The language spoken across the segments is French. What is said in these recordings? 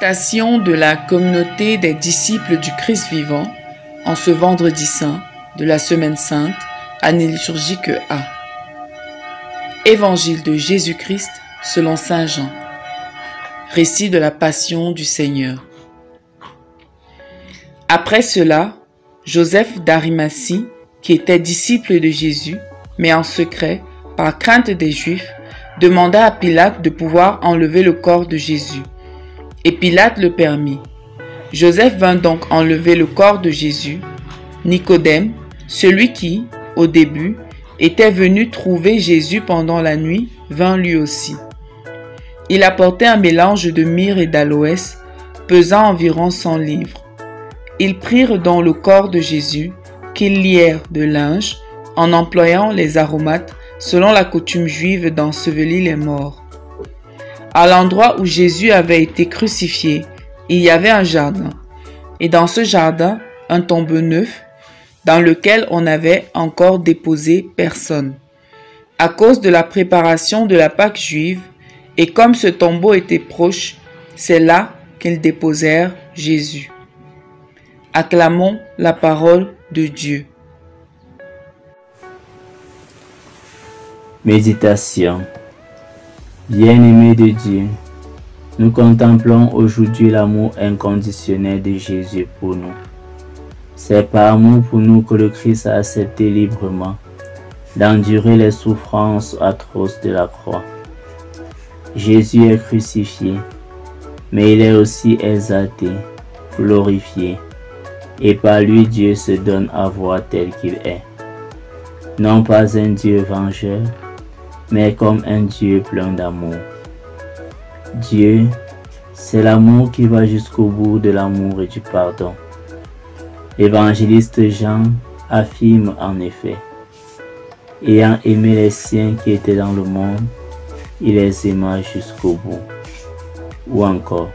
Méditation de la communauté des disciples du Christ vivant en ce vendredi saint de la semaine sainte, année liturgique A. Évangile de Jésus-Christ selon saint Jean. Récit de la passion du Seigneur. Après cela, Joseph d'Arimathie, qui était disciple de Jésus, mais en secret, par crainte des Juifs, demanda à Pilate de pouvoir enlever le corps de Jésus. Et Pilate le permit. Joseph vint donc enlever le corps de Jésus. Nicodème, celui qui, au début, était venu trouver Jésus pendant la nuit, vint lui aussi. Il apportait un mélange de myrrhe et d'aloès, pesant environ 100 livres. Ils prirent donc le corps de Jésus, qu'ils lièrent de linge, en employant les aromates, selon la coutume juive d'ensevelir les morts. À l'endroit où Jésus avait été crucifié, il y avait un jardin, et dans ce jardin, un tombeau neuf, dans lequel on n'avait encore déposé personne. À cause de la préparation de la Pâque juive, et comme ce tombeau était proche, c'est là qu'ils déposèrent Jésus. Acclamons la parole de Dieu. Méditation. Bien-aimés de Dieu, nous contemplons aujourd'hui l'amour inconditionnel de Jésus pour nous. C'est par amour pour nous que le Christ a accepté librement d'endurer les souffrances atroces de la croix. Jésus est crucifié, mais il est aussi exalté, glorifié, et par lui Dieu se donne à voir tel qu'il est. Non pas un Dieu vengeur, mais comme un Dieu plein d'amour. Dieu, c'est l'amour qui va jusqu'au bout de l'amour et du pardon. L'évangéliste Jean affirme en effet, ayant aimé les siens qui étaient dans le monde, il les aima jusqu'au bout. Ou encore,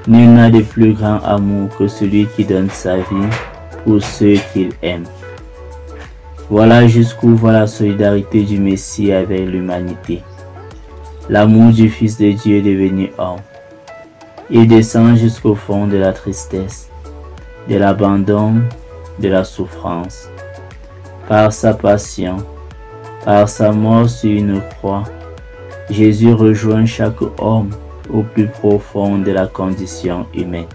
nul n'a de plus grand amour que celui qui donne sa vie pour ceux qu'il aime. Voilà jusqu'où va la solidarité du Messie avec l'humanité. L'amour du Fils de Dieu devenu homme. Il descend jusqu'au fond de la tristesse, de l'abandon, de la souffrance. Par sa passion, par sa mort sur une croix, Jésus rejoint chaque homme au plus profond de la condition humaine.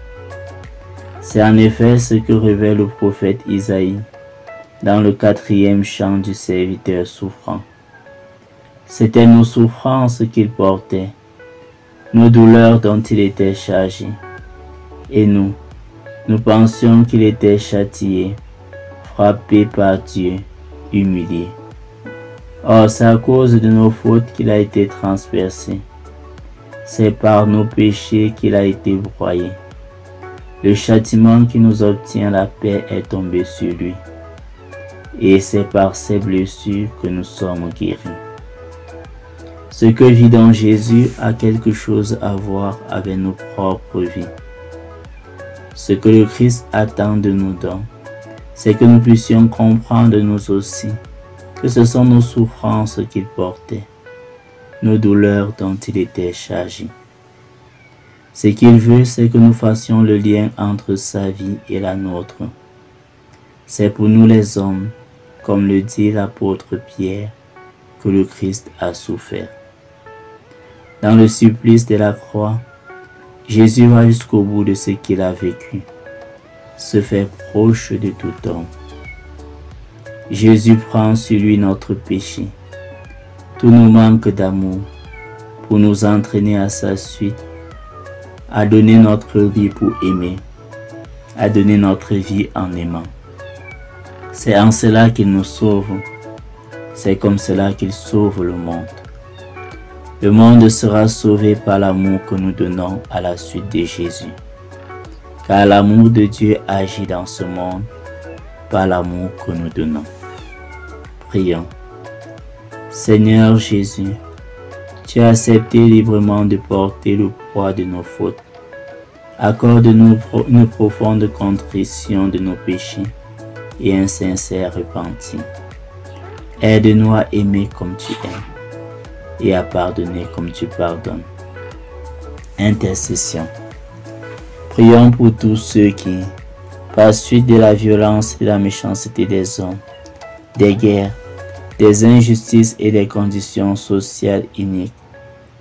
C'est en effet ce que révèle le prophète Isaïe dans le 4e chant du serviteur souffrant. C'était nos souffrances qu'il portait, nos douleurs dont il était chargé. Et nous pensions qu'il était châtié, frappé par Dieu, humilié. Or, c'est à cause de nos fautes qu'il a été transpercé. C'est par nos péchés qu'il a été broyé. Le châtiment qui nous obtient la paix est tombé sur lui. Et c'est par ses blessures que nous sommes guéris. Ce que vit dans Jésus a quelque chose à voir avec nos propres vies. Ce que le Christ attend de nous donc, c'est que nous puissions comprendre nous aussi que ce sont nos souffrances qu'il portait, nos douleurs dont il était chargé. Ce qu'il veut, c'est que nous fassions le lien entre sa vie et la nôtre. C'est pour nous les hommes, comme le dit l'apôtre Pierre, que le Christ a souffert. Dans le supplice de la croix, Jésus va jusqu'au bout de ce qu'il a vécu, se fait proche de tout homme. Jésus prend sur lui notre péché, tous nos manques d'amour, pour nous entraîner à sa suite, à donner notre vie pour aimer, à donner notre vie en aimant. C'est en cela qu'il nous sauve, c'est comme cela qu'il sauve le monde. Le monde sera sauvé par l'amour que nous donnons à la suite de Jésus. Car l'amour de Dieu agit dans ce monde par l'amour que nous donnons. Prions. Seigneur Jésus, tu as accepté librement de porter le poids de nos fautes. Accorde-nous une profonde contrition de nos péchés et un sincère repentir. Aide-nous à aimer comme tu aimes et à pardonner comme tu pardonnes. Intercession Prions pour tous ceux qui, par suite de la violence et de la méchanceté des hommes, des guerres, des injustices et des conditions sociales iniques,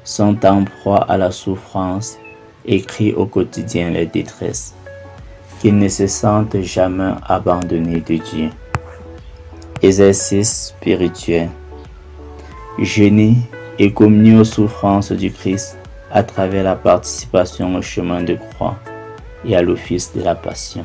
sont en proie à la souffrance et crient au quotidien leur détresse, qu'ils ne se sentent jamais abandonnés de Dieu. Exercice spirituel. Jeûner et communier aux souffrances du Christ à travers la participation au chemin de croix et à l'office de la passion.